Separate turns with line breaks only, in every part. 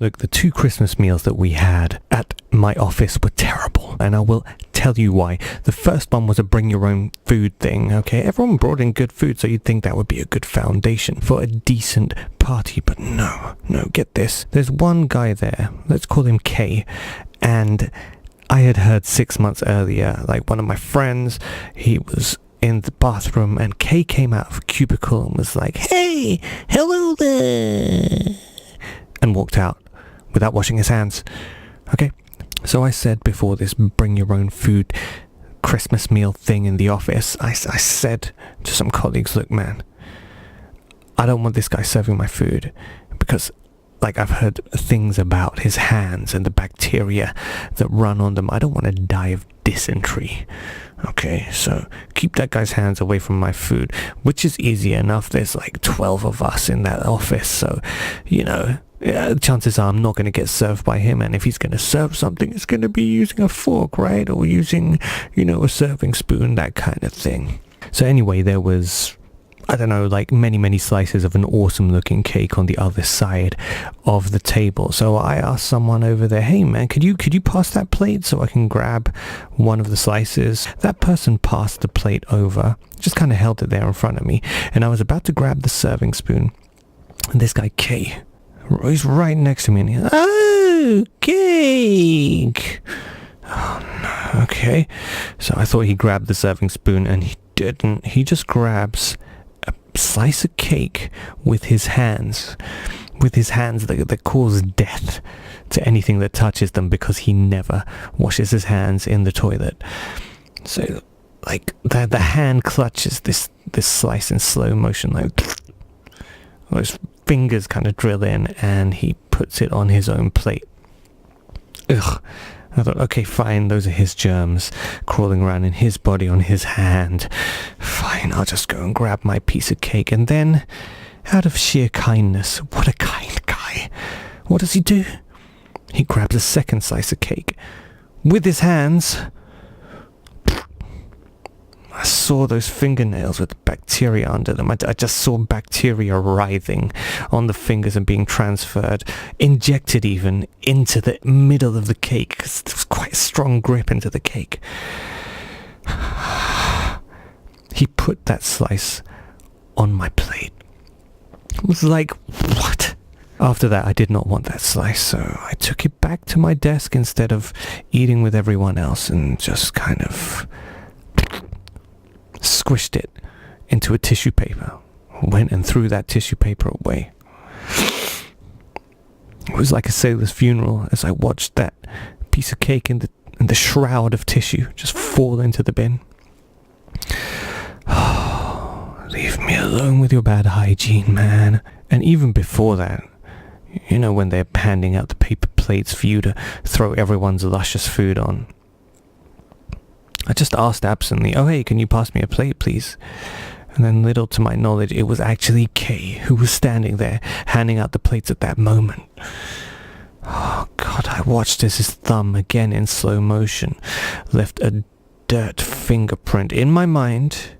Look, the 2 Christmas meals that we had at my office were terrible, and I will tell you why. The first one was a bring your own food thing, okay? Everyone brought in good food, so you'd think that would be a good foundation for a decent party, but no, get this. There's one guy there, let's call him K, and I had heard 6 months earlier, like one of my friends, he was in the bathroom, and K came out of a cubicle and was like, "Hey, hello there," and walked out without washing his hands. Okay, so I said before this bring your own food Christmas meal thing in the office, I said to some colleagues, look man, I don't want this guy serving my food because I've heard things about his hands and the bacteria that run on them. I don't want to die of dysentery. Okay, so keep that guy's hands away from my food, which is easy enough. There's 12 of us in that office, so, chances are I'm not going to get served by him, and if he's going to serve something, it's going to be using a fork, right? Or using, a serving spoon, that kind of thing. So anyway, there was, I don't know, many slices of an awesome looking cake on the other side of the table. So I asked someone over there, hey man, could you pass that plate so I can grab one of the slices? That person passed the plate over, just kind of held it there in front of me, and I was about to grab the serving spoon, and this guy K, he's right next to me, and he's, oh, cake! Oh no, okay. So I thought he grabbed the serving spoon, and he didn't. He just grabs a slice of cake with his hands that cause death to anything that touches them, because he never washes his hands in the toilet. So the hand clutches this slice in slow motion, those fingers kind of drill in, and he puts it on his own plate. Ugh. I thought, okay, fine, those are his germs crawling around in his body on his hand. Fine, I'll just go and grab my piece of cake. And then, out of sheer kindness, what a kind guy, what does he do? He grabs a second slice of cake with his hands. I saw those fingernails with bacteria under them. I just saw bacteria writhing on the fingers and being transferred, injected even, into the middle of the cake, because there was quite a strong grip into the cake. He put that slice on my plate. It was like, what? After that, I did not want that slice, so I took it back to my desk instead of eating with everyone else, and just kind of squished it into a tissue paper, went and threw that tissue paper away. It was like a sailor's funeral as I watched that piece of cake in the shroud of tissue just fall into the bin. Oh, leave me alone with your bad hygiene, man. And even before that, when they're handing out the paper plates for you to throw everyone's luscious food on, I just asked absently, oh hey, can you pass me a plate, please? And then, little to my knowledge, it was actually Kay who was standing there, handing out the plates at that moment. Oh God, I watched as his thumb, again in slow motion, left a dirt fingerprint in my mind,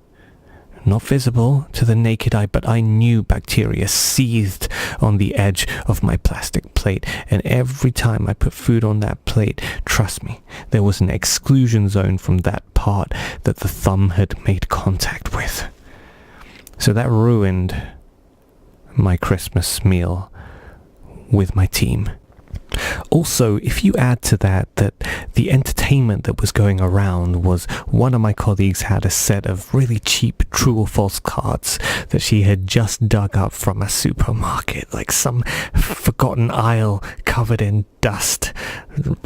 not visible to the naked eye, but I knew bacteria seethed on the edge of my plastic plate, and every time I put food on that plate, trust me, there was an exclusion zone from that part that the thumb had made contact with. So that ruined my Christmas meal with my team. Also, if you add to that the entertainment that was going around was one of my colleagues had a set of really cheap true or false cards that she had just dug up from a supermarket, like some forgotten aisle covered in dust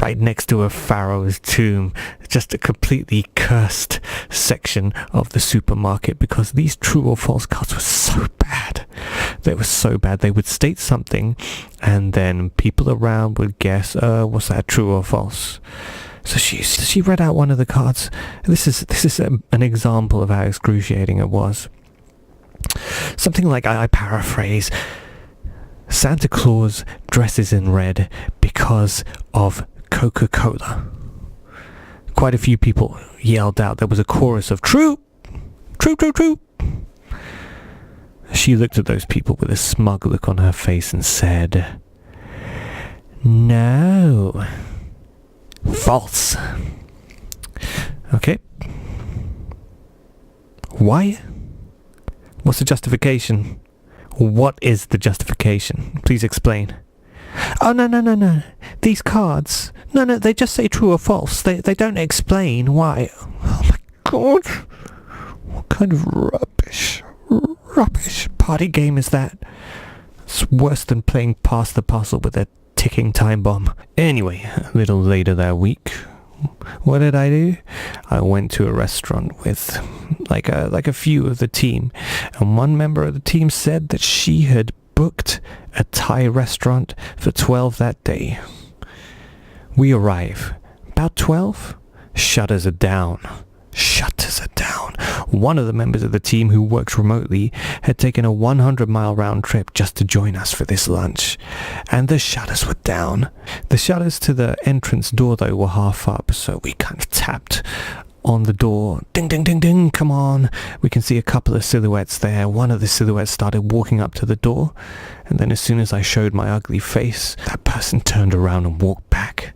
right next to a pharaoh's tomb, just a completely cursed section of the supermarket, because these true or false cards were so bad. They were so bad. They would state something, and then people around would guess, was that true or false? So she read out one of the cards. This is an example of how excruciating it was. Something like, I paraphrase, Santa Claus dresses in red because of Coca-Cola. Quite a few people yelled out. There was a chorus of true, true, true, true. She looked at those people with a smug look on her face and said, No. False. Okay. Why? What's the justification? What is the justification? Please explain. Oh, no. These cards. No, they just say true or false. They don't explain why. Oh my god. What kind of rubbish party game is that? It's worse than playing Pass the Puzzle with a ticking time bomb. Anyway, a little later that week, what did I do? I went to a restaurant with like a few of the team, and one member of the team said that she had booked a Thai restaurant for 12 that day. We arrive. About 12? Shutters are down. One of the members of the team who works remotely had taken a 100-mile round trip just to join us for this lunch. And the shutters were down. The shutters to the entrance door, though, were half up, so we kind of tapped on the door. Ding, ding, ding, ding, come on. We can see a couple of silhouettes there. One of the silhouettes started walking up to the door, and then as soon as I showed my ugly face, that person turned around and walked back.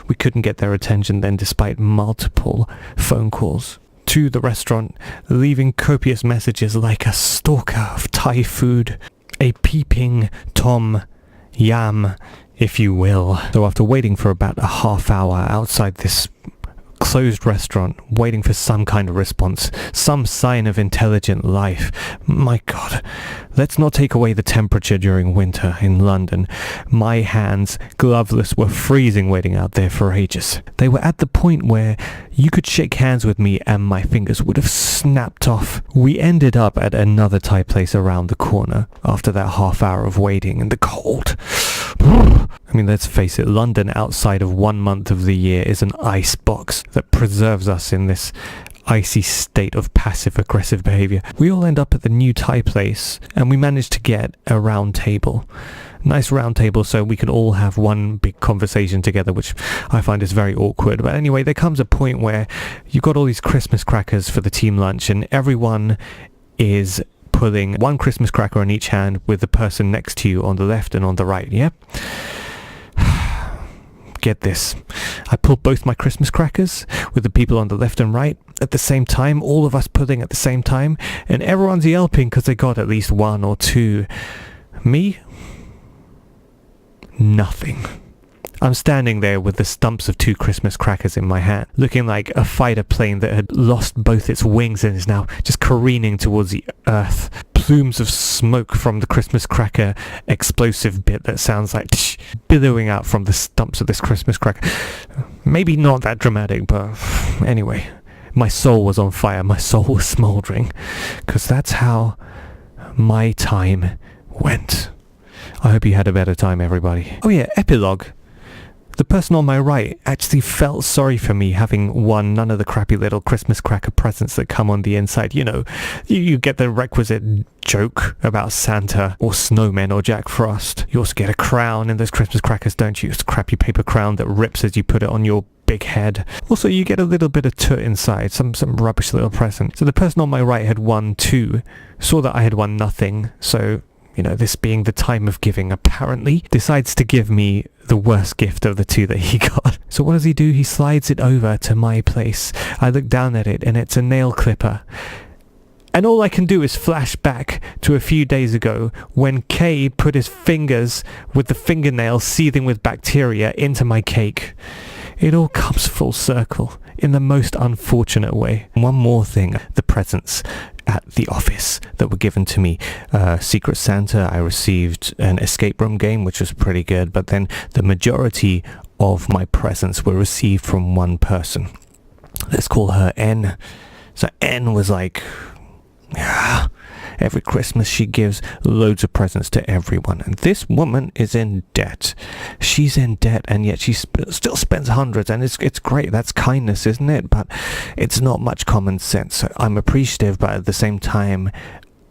We couldn't get their attention then despite multiple phone calls to the restaurant, leaving copious messages like a stalker of Thai food, a peeping Tom Yam, if you will. So after waiting for about a half hour outside this closed restaurant, waiting for some kind of response, some sign of intelligent life. My God, let's not take away the temperature during winter in London. My hands, gloveless, were freezing waiting out there for ages. They were at the point where you could shake hands with me and my fingers would have snapped off. We ended up at another Thai place around the corner after that half hour of waiting in the cold. I mean, let's face it, London outside of 1 month of the year is an ice box that preserves us in this icy state of passive-aggressive behavior. We all end up at the new Thai place, and we managed to get a round table. Nice round table so we can all have one big conversation together, which I find is very awkward. But anyway, there comes a point where you've got all these Christmas crackers for the team lunch, and everyone is pulling one Christmas cracker in each hand with the person next to you on the left and on the right, yeah? Get this. I pulled both my Christmas crackers with the people on the left and right at the same time, all of us pulling at the same time, and everyone's yelping because they got at least one or two. Me? Nothing. I'm standing there with the stumps of 2 Christmas crackers in my hand, looking like a fighter plane that had lost both its wings and is now just careening towards the earth. Plumes of smoke from the Christmas cracker explosive bit that sounds like tsh, billowing out from the stumps of this Christmas cracker. Maybe not that dramatic, but anyway, my soul was on fire, my soul was smouldering, because that's how my time went. I hope you had a better time, everybody. Oh yeah, epilogue. The person on my right actually felt sorry for me having won none of the crappy little Christmas cracker presents that come on the inside. You know, you get the requisite joke about Santa or snowmen or Jack Frost. You also get a crown in those Christmas crackers, don't you? It's a crappy paper crown that rips as you put it on your big head. Also, you get a little bit of toot inside, some rubbish little present. So the person on my right had won 2, saw that I had won nothing, so, you know, this being the time of giving, apparently, decides to give me the worst gift of the 2 that he got. So what does he do? He slides it over to my place. I look down at it and it's a nail clipper. And all I can do is flash back to a few days ago when Kay put his fingers with the fingernails seething with bacteria into my cake. It all comes full circle in the most unfortunate way. One more thing, the presents at the office that were given to me. Secret Santa, I received an escape room game, which was pretty good, but then the majority of my presents were received from one person. Let's call her N. So N was like, every Christmas she gives loads of presents to everyone, and this woman is in debt. She's in debt, and yet she still spends hundreds, and it's great. That's kindness, isn't it? But it's not much common sense. So I'm appreciative, but at the same time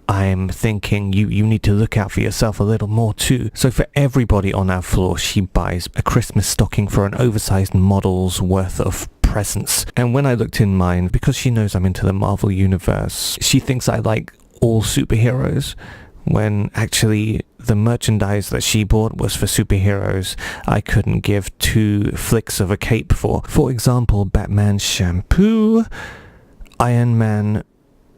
I'm thinking you need to look out for yourself a little more too. So for everybody on our floor, she buys a Christmas stocking for an oversized model's worth of presents. And when I looked in mine, because she knows I'm into the Marvel universe, she thinks I like all superheroes, when actually the merchandise that she bought was for superheroes I couldn't give two flicks of a cape for. For example, Batman shampoo, Iron Man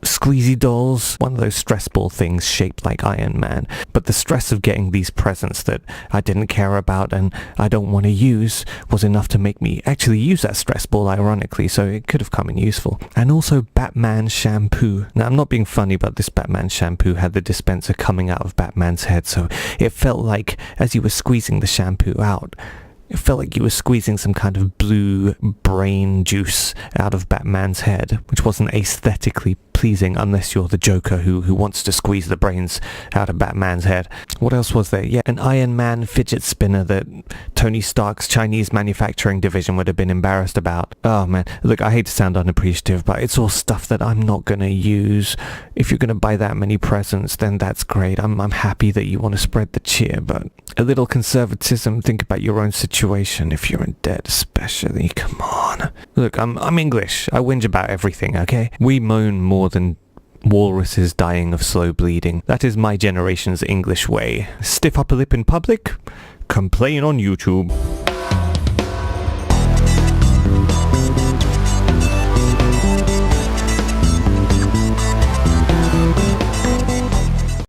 squeezy dolls, one of those stress ball things shaped like Iron Man. But the stress of getting these presents that I didn't care about and I don't want to use was enough to make me actually use that stress ball, ironically, so it could have come in useful. And also Batman shampoo. Now, I'm not being funny, but this Batman shampoo had the dispenser coming out of Batman's head, so it felt like as you were squeezing the shampoo out, it felt like you were squeezing some kind of blue brain juice out of Batman's head, which wasn't aesthetically pleasing unless you're the Joker who wants to squeeze the brains out of Batman's head. What else was there? Yeah, an Iron Man fidget spinner that Tony Stark's Chinese manufacturing division would have been embarrassed about. Oh man, look, I hate to sound unappreciative, but it's all stuff that I'm not going to use. If you're going to buy that many presents, then that's great. I'm happy that you want to spread the cheer, but a little conservatism, think about your own situation if you're in debt especially. Come on. Look, I'm English. I whinge about everything, okay? We moan more than walruses dying of slow bleeding. That is my generation's English way. Stiff upper lip in public? Complain on YouTube.